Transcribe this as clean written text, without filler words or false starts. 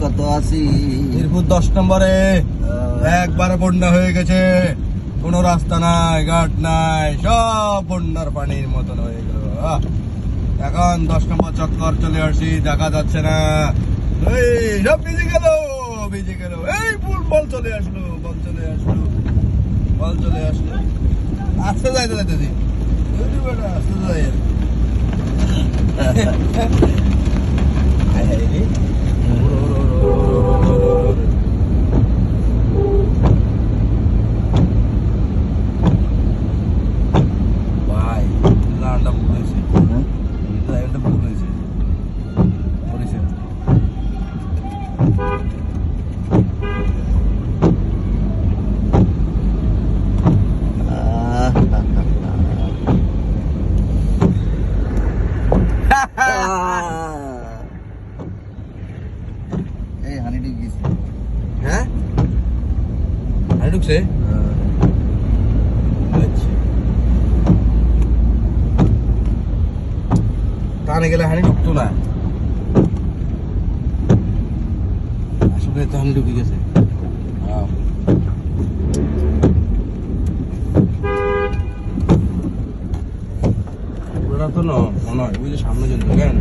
কত আছি মিরপুর 10 নম্বরে একবারে বন্যা হয়ে গেছে, কোনো রাস্তা নাই, ঘাট নাই, সব বন্যার পানির মতন হয়ে গেল। এখন 10 নম্বর চক্কর চলে আসি, দেখা যাচ্ছে না, এই সব ভিজে গেল। এই বল চলে আসলো, বল চলে আসলো। আস্তে যাইতে যাইতেছি, আস্তে যাই। এই হানি ডিপ গেছে। হ্যাঁ হানি ঢুকছে। টানে গেলে হানি ঢুকতো না, আসলে তো হানি ঢুকে গেছে। ওরা তো না মনে হয় ওই যে সামনে চলবে কেন